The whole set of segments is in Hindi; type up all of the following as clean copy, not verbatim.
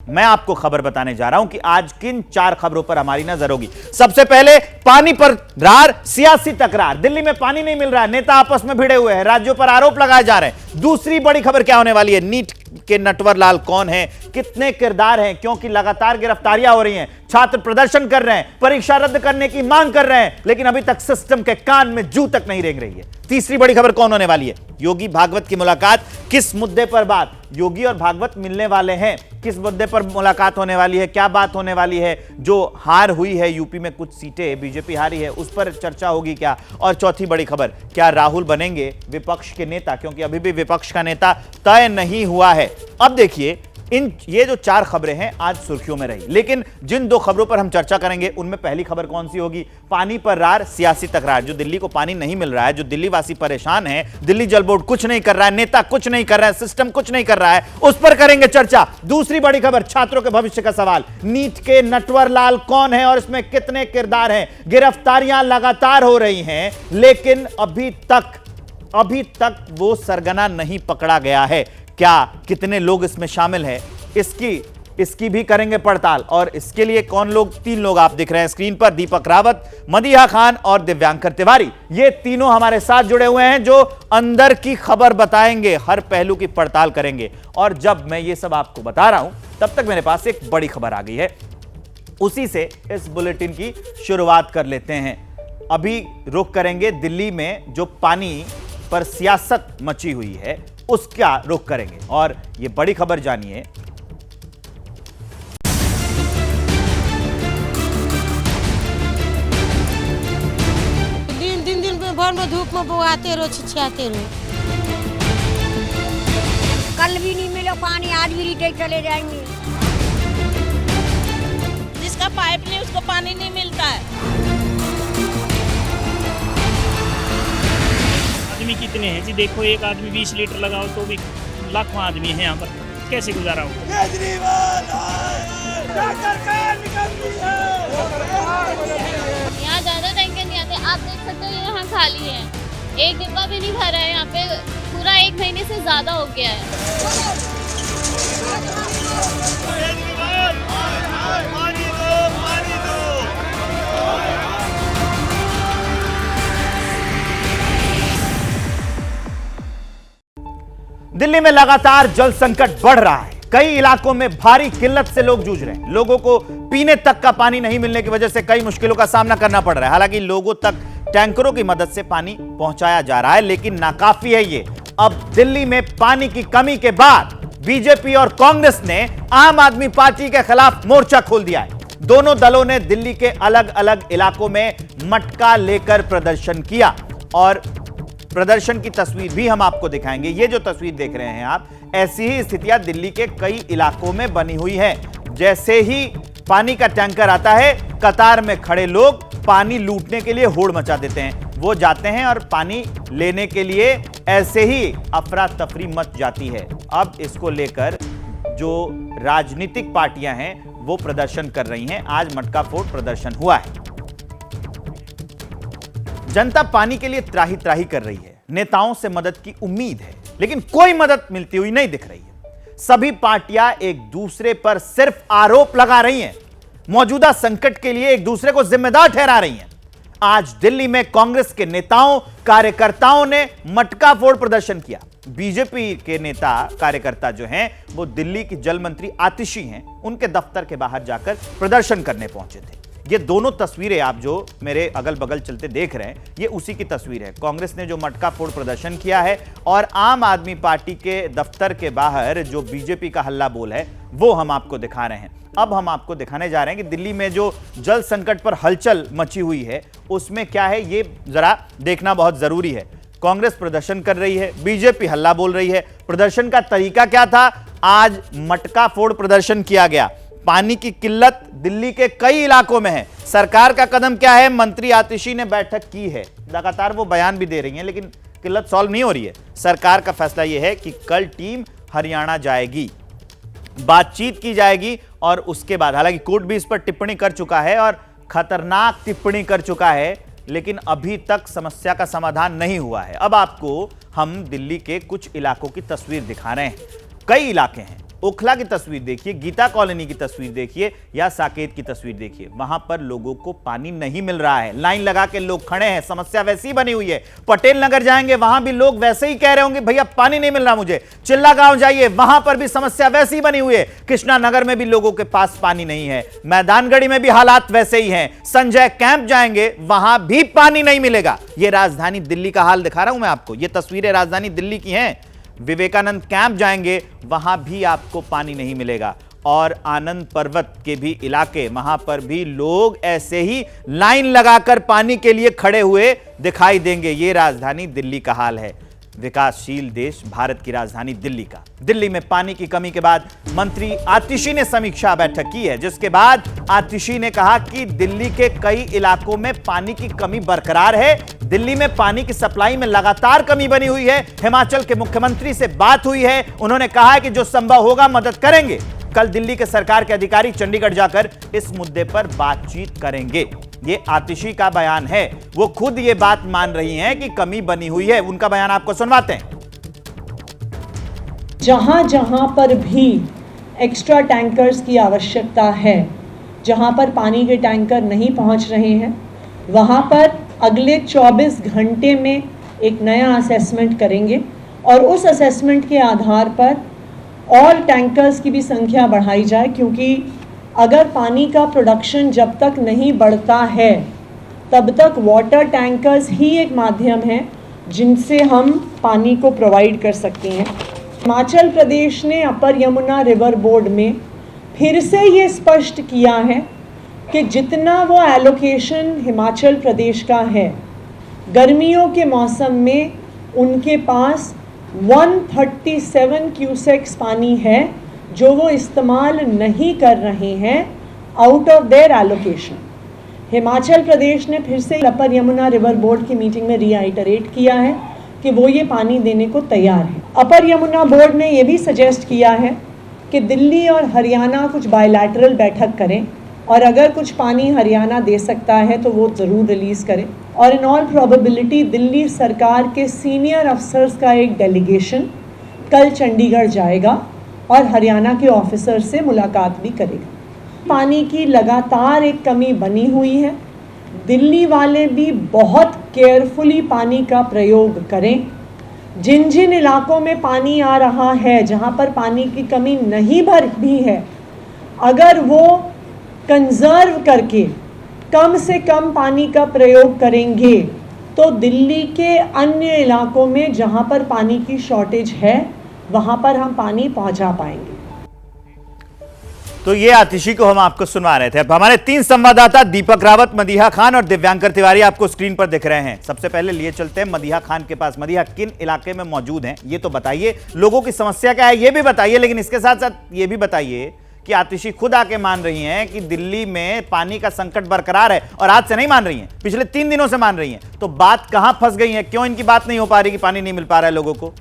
मैं आपको खबर बताने जा रहा हूं कि आज किन 4 खबरों पर हमारी नजर होगी। सबसे पहले पानी पर रार, सियासी तकरार। दिल्ली में पानी नहीं मिल रहा है, नेता आपस में भिड़े हुए हैं, राज्यों पर आरोप लगाए जा रहे हैं। दूसरी बड़ी खबर क्या होने वाली है? नीट के नटवर लाल कौन है, कितने किरदार हैं, क्योंकि लगातार गिरफ्तारियां हो रही हैं, छात्र प्रदर्शन कर रहे हैं, परीक्षा रद्द करने की मांग कर रहे हैं, लेकिन अभी तक सिस्टम के कान में जू तक नहीं रेंग रही है। तीसरी बड़ी खबर कौन होने वाली है? योगी भागवत की मुलाकात, किस मुद्दे पर बात? योगी और भागवत मिलने वाले हैं, किस मुद्दे पर मुलाकात होने वाली है, क्या बात होने वाली है? जो हार हुई है यूपी में, कुछ सीटें बीजेपी हारी है, उस पर चर्चा होगी क्या? और चौथी बड़ी खबर, क्या राहुल बनेंगे विपक्ष के नेता? क्योंकि अभी भी विपक्ष का नेता तय नहीं हुआ है। अब देखिए, ये जो 4 खबरें हैं आज सुर्खियों में रही, लेकिन जिन 2 खबरों पर हम चर्चा करेंगे उनमें पहली खबर कौन सी होगी? पानी पर रार, सियासी तकरार। जो दिल्ली को पानी नहीं मिल रहा है, जो दिल्ली वासी परेशान है, दिल्ली जल बोर्ड कुछ नहीं कर रहा है, नेता कुछ नहीं कर रहा है, सिस्टम कुछ नहीं कर रहा है, उस पर करेंगे चर्चा। दूसरी बड़ी खबर, छात्रों के भविष्य का सवाल। नीट के नटवर लाल कौन है और इसमें कितने किरदार हैं? गिरफ्तारियां लगातार हो रही हैं, लेकिन अभी तक वो सरगना नहीं पकड़ा गया है। क्या कितने लोग इसमें शामिल हैं, इसकी भी करेंगे पड़ताल। और इसके लिए कौन लोग? 3 लोग आप दिख रहे हैं स्क्रीन पर, दीपक रावत, मदीहा खान और दिव्यांकर तिवारी। ये तीनों हमारे साथ जुड़े हुए हैं, जो अंदर की खबर बताएंगे, हर पहलू की पड़ताल करेंगे। और जब मैं ये सब आपको बता रहा हूं, तब तक मेरे पास एक बड़ी खबर आ गई है, उसी से इस बुलेटिन की शुरुआत कर लेते हैं। अभी रुख करेंगे दिल्ली में जो पानी पर सियासत मची हुई है, उसका रुख करेंगे। और ये बड़ी खबर जानिए। दिन भर में धूप में बोआते रहो, छिछियाते रहो। कल भी नहीं मिला पानी, आज भी रीटे चले जाएंगे। जिसका पाइप नहीं उसको पानी नहीं मिलता है। आदमी कितने हैं जी? देखो, एक आदमी 20 लीटर लगाओ तो भी लाखों आदमी है यहाँ पर, कैसे गुजारा हो? यहाँ ज्यादा टैंकर नहीं आते, आप देख सकते हो यहाँ खाली है, एक डिब्बा भी नहीं भरा है। यहाँ पे पूरा 1 महीने से ज्यादा हो गया है। दिल्ली में लगातार जल संकट बढ़ रहा है। कई इलाकों में भारी किल्लत से लोग जूझ रहे हैं। लोगों को पीने तक का पानी नहीं मिलने की वजह से कई मुश्किलों का सामना करना पड़ रहा है। हालांकि लोगों तक टैंकरों की मदद से पानी पहुंचाया जा रहा है, लेकिन नाकाफी है ये। अब दिल्ली में पानी की कमी के बाद बीजेपी और कांग्रेस ने आम आदमी पार्टी के खिलाफ मोर्चा खोल दिया है। दोनों दलों ने दिल्ली के अलग अलग इलाकों में मटका लेकर प्रदर्शन किया, और प्रदर्शन की तस्वीर भी हम आपको दिखाएंगे। ये जो तस्वीर देख रहे हैं आप, ऐसी ही स्थितियां दिल्ली के कई इलाकों में बनी हुई है। जैसे ही पानी का टैंकर आता है, कतार में खड़े लोग पानी लूटने के लिए होड़ मचा देते हैं। वो जाते हैं और पानी लेने के लिए ऐसे ही अफरा तफरी मच जाती है। अब इसको लेकर जो राजनीतिक पार्टियां हैं वो प्रदर्शन कर रही हैं। आज मटका फोड़ प्रदर्शन हुआ है। जनता पानी के लिए त्राही त्राही कर रही है। नेताओं से मदद की उम्मीद है, लेकिन कोई मदद मिलती हुई नहीं दिख रही है। सभी पार्टियां एक दूसरे पर सिर्फ आरोप लगा रही हैं, मौजूदा संकट के लिए एक दूसरे को जिम्मेदार ठहरा रही हैं। आज दिल्ली में कांग्रेस के नेताओं कार्यकर्ताओं ने मटका फोड़ प्रदर्शन किया। बीजेपी के नेता कार्यकर्ता जो हैं वो दिल्ली की जल मंत्री आतिशी हैं, उनके दफ्तर के बाहर जाकर प्रदर्शन करने पहुंचे थे। ये दोनों तस्वीरें आप जो मेरे अगल बगल चलते देख रहे हैं, ये उसी की तस्वीर है। कांग्रेस ने जो मटका फोड़ प्रदर्शन किया है, और आम आदमी पार्टी के दफ्तर के बाहर जो बीजेपी का हल्ला बोल है, वो हम आपको दिखा रहे हैं। अब हम आपको दिखाने जा रहे हैं कि दिल्ली में जो जल संकट पर हलचल मची हुई है, उसमें क्या है, ये जरा देखना बहुत जरूरी है। कांग्रेस प्रदर्शन कर रही है, बीजेपी हल्ला बोल रही है। प्रदर्शन का तरीका क्या था? आज मटका फोड़ प्रदर्शन किया गया। पानी की किल्लत दिल्ली के कई इलाकों में है। सरकार का कदम क्या है? मंत्री आतिशी ने बैठक की है, लगातार वो बयान भी दे रही हैं, लेकिन किल्लत सॉल्व नहीं हो रही है। सरकार का फैसला यह है कि कल टीम हरियाणा जाएगी, बातचीत की जाएगी, और उसके बाद, हालांकि कोर्ट भी इस पर टिप्पणी कर चुका है और खतरनाक टिप्पणी कर चुका है, लेकिन अभी तक समस्या का समाधान नहीं हुआ है। अब आपको हम दिल्ली के कुछ इलाकों की तस्वीर दिखा रहे हैं। कई इलाके हैं ओखला की तस्वीर देखिए, गीता कॉलोनी की तस्वीर देखिए या साकेत की तस्वीर देखिए, वहां पर लोगों को पानी नहीं मिल रहा है। लाइन लगा के लोग खड़े हैं, समस्या वैसी बनी हुई है। पटेल नगर जाएंगे, वहां भी लोग वैसे ही कह रहे होंगे भैया पानी नहीं मिल रहा मुझे। चिल्ला गांव जाइए, वहां पर भी समस्या वैसी बनी हुई है। कृष्णा नगर में भी लोगों के पास पानी नहीं है। मैदानगढ़ी में भी हालात वैसे ही हैं। संजय कैंप जाएंगे, वहां भी पानी नहीं मिलेगा। यह राजधानी दिल्ली का हाल दिखा रहा हूं मैं आपको, ये तस्वीरें राजधानी दिल्ली की हैं। विवेकानंद कैंप जाएंगे, वहां भी आपको पानी नहीं मिलेगा। और आनंद पर्वत के भी इलाके, वहां पर भी लोग ऐसे ही लाइन लगाकर पानी के लिए खड़े हुए दिखाई देंगे। यह राजधानी दिल्ली का हाल है, विकासशील देश भारत की राजधानी दिल्ली का। दिल्ली में पानी की कमी के बाद मंत्री आतिशी ने समीक्षा बैठक की है, जिसके बाद आतिशी ने कहा कि दिल्ली के कई इलाकों में पानी की कमी बरकरार है। दिल्ली में पानी की सप्लाई में लगातार कमी बनी हुई है। हिमाचल के मुख्यमंत्री से बात हुई है, उन्होंने कहा है कि जो संभव होगा मदद करेंगे। कल दिल्ली के सरकार के अधिकारी चंडीगढ़ जाकर इस मुद्दे पर बातचीत करेंगे। ये आतिशी का बयान है, वो खुद ये बात मान रही हैं कि कमी बनी हुई है। उनका बयान आपको सुनवाते हैं। जहां जहां पर भी एक्स्ट्रा टैंकर्स की आवश्यकता है, जहां पर पानी के टैंकर नहीं पहुंच रहे हैं, वहां पर अगले 24 घंटे में एक नया असेसमेंट करेंगे और उस असेसमेंट के आधार पर और टैंकर्स की भी संख्या बढ़ाई जाए, क्योंकि अगर पानी का प्रोडक्शन जब तक नहीं बढ़ता है तब तक वाटर टैंकर्स ही एक माध्यम है जिनसे हम पानी को प्रोवाइड कर सकते हैं। हिमाचल प्रदेश ने अपर यमुना रिवर बोर्ड में फिर से ये स्पष्ट किया है कि जितना वो एलोकेशन हिमाचल प्रदेश का है, गर्मियों के मौसम में उनके पास 137 क्यूसेक्स पानी है जो वो इस्तेमाल नहीं कर रहे हैं out of their allocation. Himachal Pradesh ने फिर से अपर यमुना रिवर बोर्ड की मीटिंग में रीआइटरेट किया है कि वो ये पानी देने को तैयार है। अपर यमुना बोर्ड ने ये भी सजेस्ट किया है कि दिल्ली और हरियाणा कुछ बायलैटरल बैठक करें और अगर कुछ पानी हरियाणा दे सकता है तो वो ज़रूर रिलीज़ करें। और इन ऑल प्रोबेबिलिटी दिल्ली सरकार के सीनियर अफसर्स का एक डेलीगेशन कल चंडीगढ़ जाएगा और हरियाणा के ऑफिसर से मुलाकात भी करेगा। पानी की लगातार एक कमी बनी हुई है। दिल्ली वाले भी बहुत केयरफुली पानी का प्रयोग करें। जिन जिन इलाकों में पानी आ रहा है, जहाँ पर पानी की कमी नहीं भर भी है, अगर वो कंजर्व करके कम से कम पानी का प्रयोग करेंगे तो दिल्ली के अन्य इलाकों में जहाँ पर पानी की शॉर्टेज है वहाँ पर हम पानी पहुँचा पाएंगे। तो ये आतिशी को हम आपको सुनवा रहे थे। अब हमारे 3 संवाददाता दीपक रावत, मदीहा खान और दिव्यांकर तिवारी आपको स्क्रीन पर दिख रहे हैं। सबसे पहले लिए चलते हैं मदीहा खान के पास। मदीहा, किन इलाके में मौजूद हैं ये तो बताइए, लोगों की समस्या क्या है ये भी बताइए, लेकिन इसके साथ साथ ये भी बताइए कि आतिशी खुद आके मान रही हैं कि दिल्ली में पानी का संकट बरकरार है, और आज से नहीं मान रही हैं, पिछले 3 दिनों से मान रही हैं। तो बात कहां फंस गई है, क्यों इनकी बात नहीं हो पा रही कि पानी नहीं मिल पा रहा है लोगों को?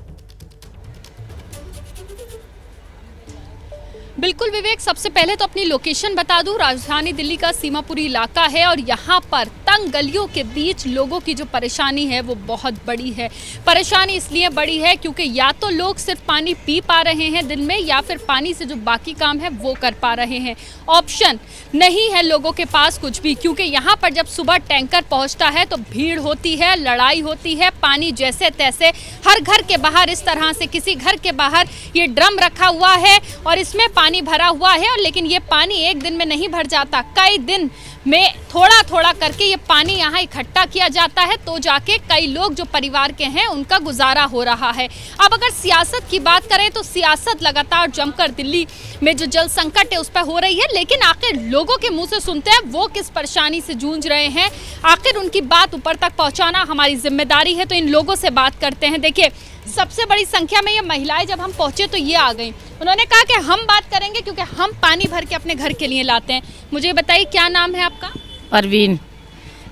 बिल्कुल विवेक, सबसे पहले तो अपनी लोकेशन बता दूं। राजधानी दिल्ली का सीमापुरी इलाका है और यहाँ पर तंग गलियों के बीच लोगों की जो परेशानी है वो बहुत बड़ी है। परेशानी इसलिए बड़ी है क्योंकि या तो लोग सिर्फ पानी पी पा रहे हैं दिन में, या फिर पानी से जो बाकी काम है वो कर पा रहे हैं। ऑप्शन नहीं है लोगों के पास कुछ भी, क्योंकि यहाँ पर जब सुबह टैंकर पहुँचता है तो भीड़ होती है, लड़ाई होती है। पानी जैसे तैसे हर घर के बाहर, इस तरह से किसी घर के बाहर ये ड्रम रखा हुआ है और इसमें पानी भरा हुआ है, और लेकिन ये पानी एक दिन में नहीं भर जाता। कई दिन में थोड़ा थोड़ा करके ये पानी यहाँ इकट्ठा किया जाता है, तो जाके कई लोग जो परिवार के हैं उनका गुजारा हो रहा है। अब अगर सियासत की बात करें तो सियासत लगातार जमकर दिल्ली में जो जल संकट है उस पर हो रही है, लेकिन आखिर लोगों के मुंह से सुनते हैं वो किस परेशानी से जूझ रहे हैं, आखिर उनकी बात ऊपर तक पहुँचाना हमारी जिम्मेदारी है। तो इन लोगों से बात करते हैं। देखिए, सबसे बड़ी संख्या में ये महिलाएं जब हम पहुंचे तो ये आ गई। उन्होंने कहा कि हम बात करेंगे क्योंकि हम पानी भर के अपने घर के लिए लाते हैं। मुझे बताइए, क्या नाम है आपका? परवीन।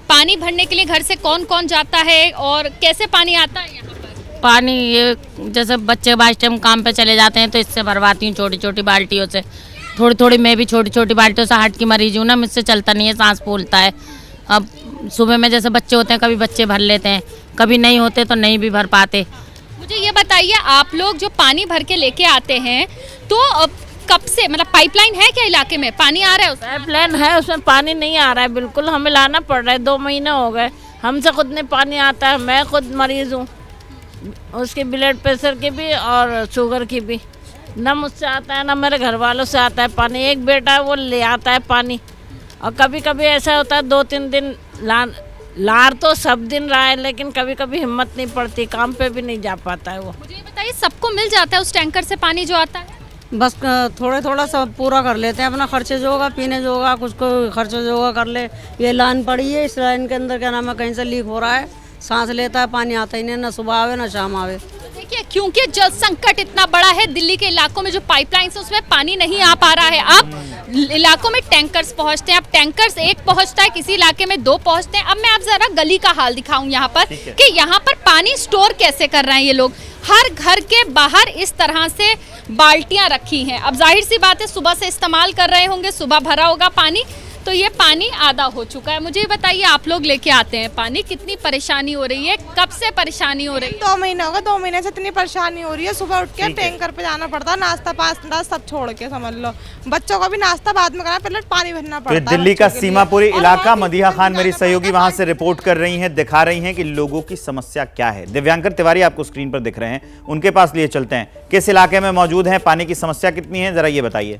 पानी भरने के लिए घर से कौन कौन जाता है और कैसे पानी आता है यहाँ पर? पानी ये जैसे बच्चे बाइस टाइम काम पे चले जाते हैं तो इससे भरवाती हूँ, छोटी छोटी बाल्टियों से। थोड़ी थोड़ी मैं भी छोटी छोटी बाल्टियों से हार्ट की मरीज हूँ ना, मुझसे चलता नहीं है, सांस फूलता है। अब सुबह में जैसे बच्चे होते हैं, कभी बच्चे भर लेते हैं, कभी नहीं होते तो नहीं भी भर पाते। मुझे ये बताइए, आप लोग जो पानी भर के लेके आते हैं तो कब से मतलब पाइपलाइन है क्या इलाके में, पानी आ रहा है उसमें? पाइपलाइन है, उसमें पानी नहीं आ रहा है बिल्कुल, हमें लाना पड़ रहा है। 2 महीने हो गए, हमसे खुद नहीं पानी आता है। मैं खुद मरीज हूँ, उसके ब्लड प्रेशर की भी और शुगर की भी। ना मुझसे आता है ना मेरे घर वालों से आता है पानी। एक बेटा है वो ले आता है पानी, और कभी कभी ऐसा होता है 2-3 दिन लार तो सब दिन रहा है, लेकिन कभी कभी हिम्मत नहीं पड़ती, काम पे भी नहीं जा पाता है वो। मुझे ये बताइए, सबको मिल जाता है उस टैंकर से पानी जो आता है? बस थोड़ा सा पूरा कर लेते हैं, अपना खर्चे जो होगा, पीने जो होगा, कुछ को खर्चा जो होगा कर ले। ये लाइन पड़ी है, इस लाइन के अंदर क्या नाम है, कहीं से लीक हो रहा है, सांस लेता है, पानी आता ही नहीं, ना सुबह आवे ना शाम आवे। देखिए, क्योंकि जल संकट इतना बड़ा है, दिल्ली के इलाकों में जो पाइपलाइन है उसमें पानी नहीं आ पा रहा है। अब इलाकों में टैंकर्स पहुंचते हैं, अब टैंकर्स एक पहुंचता है, किसी इलाके में 2 पहुंचते हैं। अब मैं आप जरा गली का हाल दिखाऊं यहाँ पर कि यहाँ पर पानी स्टोर कैसे कर रहे हैं ये लोग। हर घर के बाहर इस तरह से बाल्टियां रखी हैं। अब जाहिर सी बात है, सुबह से इस्तेमाल कर रहे होंगे, सुबह भरा होगा पानी, तो ये पानी आधा हो चुका है। मुझे बताइए, आप लोग लेके आते हैं पानी, कितनी परेशानी हो रही है, कब से परेशानी हो रही है? 2 महीने हो गए, 2 महीने से इतनी परेशानी हो रही है। सुबह उठ के टैंकर पे जाना पड़ता है, नाश्ता पास्ता सब छोड़ के, समझ लो बच्चों का भी नाश्ता बाद में करना, पहले पानी भरना पड़ता है। दिल्ली का सीमापुरी इलाका, मदीहा खान मेरी सहयोगी वहां से रिपोर्ट कर रही हैं, दिखा रही हैं कि लोगों की समस्या क्या है। दिव्यांकर तिवारी आपको स्क्रीन पर दिख रहे हैं, उनके पास लिए चलते हैं। किस इलाके में मौजूद हैं, पानी की समस्या कितनी है, जरा ये बताइए।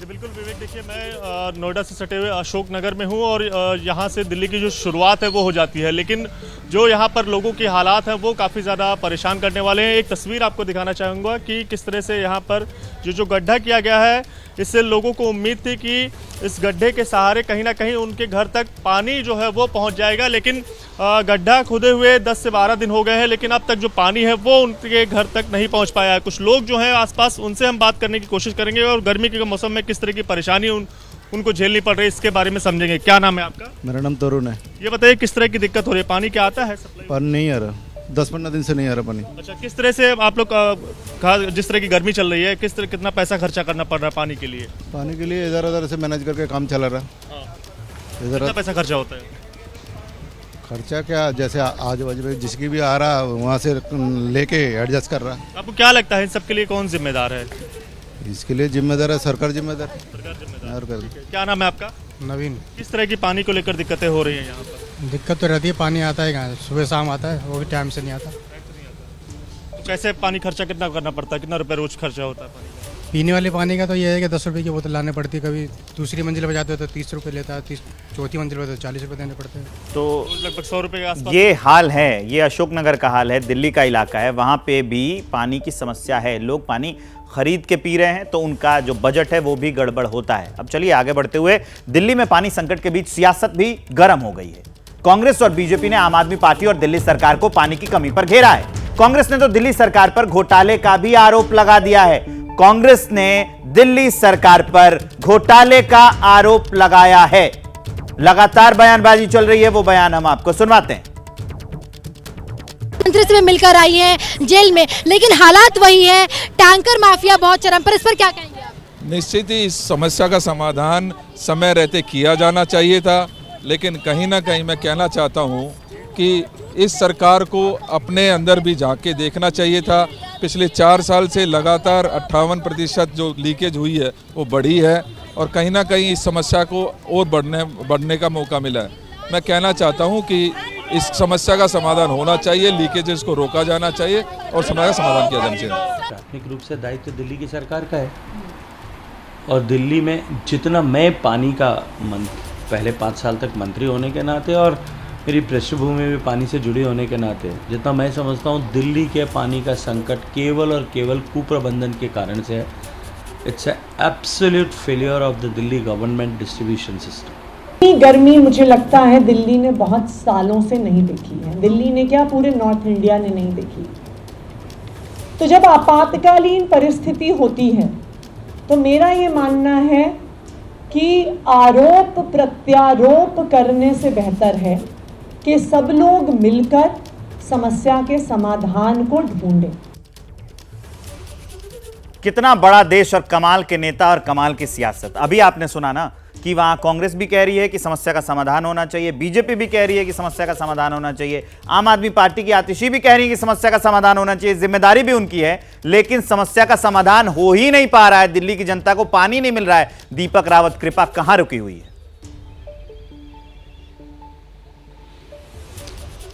बिल्कुल विवेक, देखिए मैं नोएडा से सटे हुए अशोक नगर में हूँ और यहाँ से दिल्ली की जो शुरुआत है वो हो जाती है, लेकिन जो यहाँ पर लोगों के हालात हैं वो काफ़ी ज़्यादा परेशान करने वाले हैं। एक तस्वीर आपको दिखाना चाहूँगा कि किस तरह से यहाँ पर जो गड्ढा किया गया है, इससे लोगों को उम्मीद थी कि इस गड्ढे के सहारे कहीं ना कहीं उनके घर तक पानी जो है वो पहुँच जाएगा, लेकिन गड्ढा खुदे हुए 10 से 12 दिन हो गए हैं, लेकिन अब तक जो पानी है वो उनके घर तक नहीं पहुंच पाया है। कुछ लोग जो हैं आसपास, उनसे हम बात करने की कोशिश करेंगे और गर्मी के मौसम में किस तरह की परेशानी उनको झेलनी पड़ रही है, इसके बारे में समझेंगे। क्या नाम है आपका? मेरा नाम तरुण है। ये बताइए, किस तरह की दिक्कत हो रही है? पानी क्या आता है सप्लाई? पानी नहीं आ रहा, 10-15 दिन से नहीं आ रहा पानी। अच्छा, किस तरह से आप लोग जिस तरह की गर्मी चल रही है, कितना पैसा खर्चा करना पड़ रहा है पानी के लिए? पानी के लिए इधर से मैनेज करके काम चला रहा। कितना पैसा खर्चा होता है? खर्चा क्या, जैसे आज बाजू जिसकी भी आ रहा वहाँ से लेके एडजस्ट कर रहा। आपको क्या लगता है इन सब के लिए कौन जिम्मेदार है? इसके लिए जिम्मेदार है सरकार, जिम्मेदार। क्या नाम है आपका? नवीन। किस तरह की पानी को लेकर दिक्कतें हो रही हैं यहाँ पर? दिक्कत तो रहती है, पानी आता है कहाँ, सुबह शाम आता है, वो भी टाइम से नहीं आता। तो कैसे पानी खर्चा कितना करना पड़ता है, कितना रुपए रोज खर्चा होता है पानी का? पीने वाले पानी का तो ये है कि 10 रुपये की बोतल लाने पड़ती है, कभी दूसरी मंजिल पर जाते हो तो 30 रुपये लेता है, चौथी मंजिल पर तो 40 रुपये देने पड़ते हैं। तो लगभग 100 रुपये के आसपास ये हाल है, ये अशोक नगर का हाल है, दिल्ली का इलाका है, वहां पे भी पानी की समस्या है। लोग पानी खरीद के पी रहे हैं, तो उनका जो बजट है वो भी गड़बड़ होता है। अब चलिए आगे बढ़ते हुए, दिल्ली में पानी संकट के बीच सियासत भी गर्म हो गई है। कांग्रेस और बीजेपी ने आम आदमी पार्टी और दिल्ली सरकार को पानी की कमी पर घेरा है। कांग्रेस ने तो दिल्ली सरकार पर घोटाले का भी आरोप लगा दिया है। कांग्रेस ने दिल्ली सरकार पर घोटाले का आरोप लगाया है। लगातार बयानबाजी चल रही है, वो बयान हम आपको सुनवाते हैं। मंत्री से मिलकर आई हैं जेल में, लेकिन हालात वही है, टैंकर माफिया बहुत चरम पर। इस पर क्या कहेंगे आप? निश्चित ही इस समस्या का समाधान समय रहते किया जाना चाहिए था, लेकिन कहीं ना कहीं मैं कहना चाहता हूं कि इस सरकार को अपने अंदर भी झांक के देखना चाहिए था। पिछले 4 साल से लगातार 58% जो लीकेज हुई है वो बढ़ी है, और कहीं ना कहीं इस समस्या को और बढ़ने का मौका मिला है। मैं कहना चाहता हूं कि इस समस्या का समाधान होना चाहिए, लीकेजेस को रोका जाना चाहिए और समस्या का समाधान किया जाना चाहिए। प्राथमिक रूप से दायित्व दिल्ली की सरकार का है, और दिल्ली में जितना मैं पानी का पहले 5 साल तक मंत्री होने के नाते और मेरी पृष्ठभूमि भी पानी से जुड़ी होने के नाते जितना मैं समझता हूँ, दिल्ली के पानी का संकट केवल और केवल कुप्रबंधन के कारण से है। It's absolute failure of the Delhi government distribution system. गर्मी मुझे लगता है दिल्ली ने बहुत सालों से नहीं देखी है। दिल्ली ने क्या, पूरे नॉर्थ इंडिया ने नहीं देखी। तो जब आपातकालीन परिस्थिति होती है तो मेरा ये मानना है कि आरोप प्रत्यारोप करने से बेहतर है कि सब लोग मिलकर समस्या के समाधान को ढूंढें। कितना बड़ा देश और कमाल के नेता और कमाल की सियासत। अभी आपने सुना ना कि वहां कांग्रेस भी कह रही है कि समस्या का समाधान होना चाहिए, बीजेपी भी कह रही है कि समस्या का समाधान होना चाहिए, आम आदमी पार्टी की आतिशी भी कह रही है कि समस्या का समाधान होना चाहिए, जिम्मेदारी भी उनकी है, लेकिन समस्या का समाधान हो ही नहीं पा रहा है। दिल्ली की जनता को पानी नहीं मिल रहा है। दीपक रावत कृपा कहां रुकी हुई है?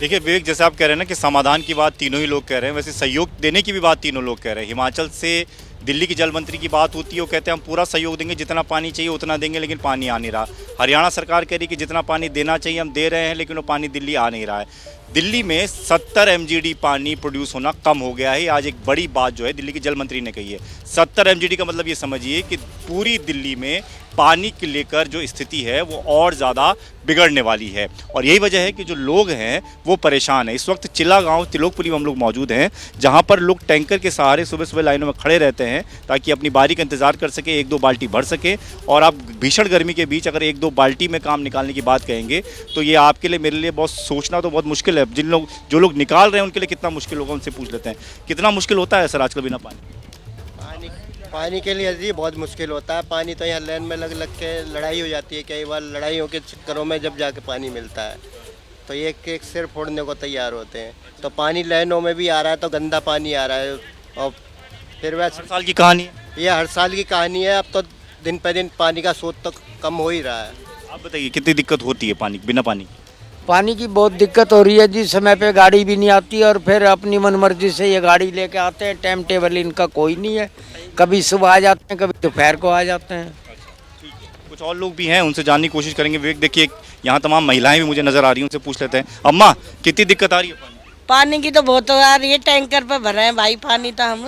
देखिए विवेक, जैसे आप कह रहे हैं ना कि समाधान की बात तीनों ही लोग कह रहे हैं, वैसे सहयोग देने की भी बात तीनों लोग कह रहे हैं। हिमाचल से दिल्ली की जल मंत्री की बात होती है, वो कहते हैं हम पूरा सहयोग देंगे, जितना पानी चाहिए उतना देंगे, लेकिन पानी आ नहीं रहा। हरियाणा सरकार कह रही कि जितना पानी देना चाहिए हम दे रहे हैं, लेकिन वो पानी दिल्ली आ नहीं रहा है। दिल्ली में 70 MGD पानी प्रोड्यूस होना कम हो गया है। आज एक बड़ी बात जो है दिल्ली की जल मंत्री ने कही है। 70 MGD का मतलब ये समझिए कि पूरी दिल्ली में पानी को लेकर जो स्थिति है वो और ज़्यादा बिगड़ने वाली है, और यही वजह है कि जो लोग हैं वो परेशान हैं। इस वक्त चिल्ला गांव तिलोकपुरी में हम लोग मौजूद हैं, जहां पर लोग टैंकर के सहारे सुबह सुबह लाइनों में खड़े रहते हैं ताकि अपनी बारी का इंतजार कर सके, 1-2 बाल्टी भर सके। और आप भीषण गर्मी के बीच अगर 1-2 बाल्टी में काम निकालने की बात कहेंगे तो ये आपके लिए, मेरे लिए बहुत सोचना तो बहुत मुश्किल है। जो लोग निकाल रहे हैं उनके लिए कितना मुश्किल होगा, उनसे पूछ लेते हैं। कितना मुश्किल होता है सर आजकल बिना पानी के लिए जी बहुत मुश्किल होता है। पानी तो यहाँ लाइन में लग के लड़ाई हो जाती है, कई बार लड़ाइयों के चक्करों में जब जाके पानी मिलता है तो एक एक सिर फोड़ने को तैयार होते हैं। तो पानी लाइनों में भी आ रहा है तो गंदा पानी आ रहा है, और फिर वैसे हर साल की कहानी है ये, हर साल की कहानी है। अब तो दिन पे दिन पानी का स्रोत तो कम हो ही रहा है। आप बताइए कितनी दिक्कत होती है बिना पानी? पानी की बहुत दिक्कत हो रही है जी। समय पे गाड़ी भी नहीं आती और फिर अपनी मनमर्जी से ये गाड़ी लेके आते हैं। टाइम टेबल इनका कोई नहीं है, कभी सुबह आ जाते हैं, कभी दोपहर को आ जाते हैं। कुछ और लोग भी हैं, उनसे जानने की कोशिश करेंगे। विवेक देखिए यहाँ तमाम महिलाएं भी मुझे नजर आ रही हैं, उनसे पूछ लेते हैं। अम्मा कितनी दिक्कत आ रही है? पानी की तो बहुत आ रही है, टैंकर पे भर रहे हैं भाई पानी। तो हम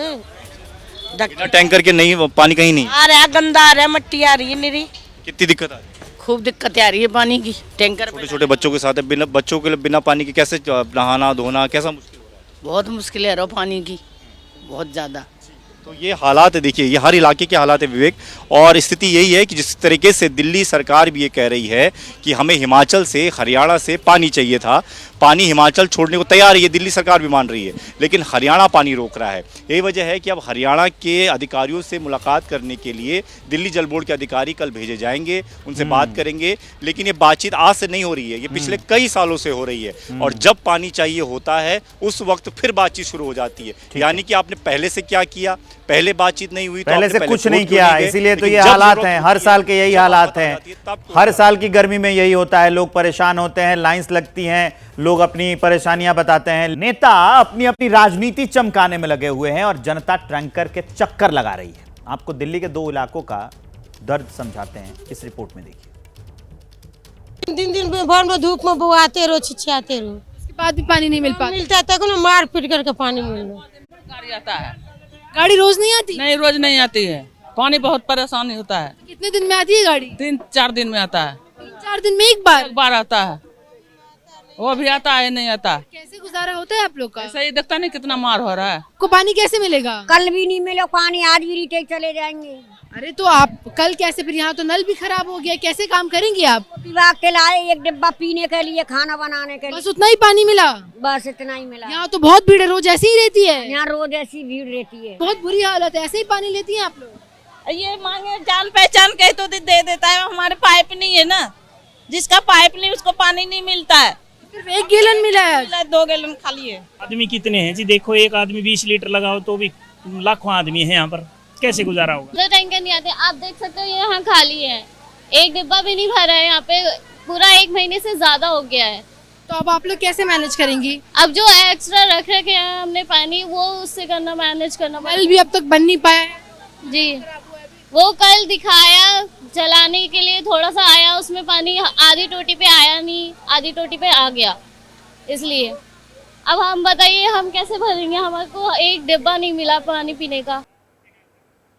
बिना टैंकर के नहीं, पानी कहीं नहीं आ रहा है, गंदा आ रहा है, मट्टी आ रही है मेरी। कितनी दिक्कत आ रही है? खूब दिक्कत आ रही है पानी की। टैंकर छोटे छोटे बच्चों के साथ बिना बच्चों के लिए बिना पानी के कैसे नहाना धोना, कैसा मुश्किल हो रहा है? बहुत मुश्किल है पानी की, बहुत ज़्यादा। तो ये हालात है, देखिए ये हर इलाके के हालात है विवेक। और स्थिति यही है कि जिस तरीके से दिल्ली सरकार भी ये कह रही है कि हमें हिमाचल से, हरियाणा से पानी चाहिए था, पानी हिमाचल छोड़ने को तैयार है, ये दिल्ली सरकार भी मान रही है, लेकिन हरियाणा पानी रोक रहा है। यही वजह है कि अब हरियाणा के अधिकारियों से मुलाकात करने के लिए दिल्ली जल बोर्ड के अधिकारी कल भेजे जाएंगे, उनसे बात करेंगे। लेकिन ये बातचीत आज से नहीं हो रही है, ये पिछले कई सालों से हो रही है। और जब पानी चाहिए होता है उस वक्त फिर बातचीत शुरू हो जाती है। यानी कि आपने पहले से क्या किया, पहले बातचीत नहीं हुई, पहले से कुछ नहीं किया, इसीलिए तो ये हालात हैं। हर साल के यही हालात हैं, हर साल की गर्मी में यही होता है। लोग परेशान होते हैं, लाइंस लगती हैं, लोग अपनी परेशानियां बताते हैं। नेता अपनी अपनी राजनीति चमकाने में लगे हुए हैं और जनता टैंकर के चक्कर लगा रही है। आपको दिल्ली के 2 इलाकों का दर्द समझाते हैं, इस रिपोर्ट में देखिए। दिन भर में धूप में बुआते रहो, छिछियाते रहो, उसके बाद भी पानी नहीं मिल पाता। मिलता है मार पीट करके पानी मिलना। गाड़ी आता है, गाड़ी रोज नहीं आती? नहीं, रोज नहीं आती है। पानी बहुत परेशानी होता है। कितने दिन में आती है गाड़ी? 3-4 दिन में आता है। 3-4 दिन में एक बार आता है, वो भी आता है नहीं आता। कैसे गुजारा होता है आप लोग का? ऐसा ही देखता नहीं कितना मार हो रहा है। को पानी कैसे मिलेगा? कल भी नहीं मिला पानी, आज भी रिटेक चले जाएंगे। अरे तो आप कल कैसे? फिर यहाँ तो नल भी खराब हो गया, कैसे काम करेंगे आप? विभाग के लाए एक डिब्बा पीने के लिए, खाना बनाने के लिए, बस उतना ही पानी मिला? बस इतना ही मिला। यहाँ तो बहुत भीड़ है, रोज ऐसी ही रहती है? यहाँ रोज ऐसी भीड़ रहती है, बहुत बुरी हालत है। ऐसे ही पानी लेती हैं आप लोग? ये मांगे जान पहचान कहे तो दे देता है, हमारे पाइप नहीं है ना, जिसका पाइप नहीं उसको पानी नहीं मिलता है। सिर्फ 1 गैलन मिला है, 2 गैलन खाली है। आदमी कितने हैं जी? देखो एक आदमी 20 लीटर लगाओ तो भी लाखों आदमी है यहाँ पर, कैसे गुजारा होगा? तो टैंकर नहीं आते, आप देख सकते हो यहाँ खाली है, एक डिब्बा भी नहीं भरा है यहाँ पे, पूरा 1 महीने से ज्यादा हो गया है। तो अब आप लोग कैसे मैनेज करेंगी? अब जो एक्स्ट्रा रख रखे हैं हमने पानी, वो उससे करना, मैनेज करना। कल भी अब तक बन नहीं पाया है जी, वो कल दिखाया चलाने के लिए, थोड़ा सा आया उसमें पानी, आधी टोटी पे आया नहीं, आधी टोटी पे आ गया, इसलिए अब हम बताइए हम कैसे भरेंगे? हमारे को 1 डिब्बा नहीं मिला पानी पीने का।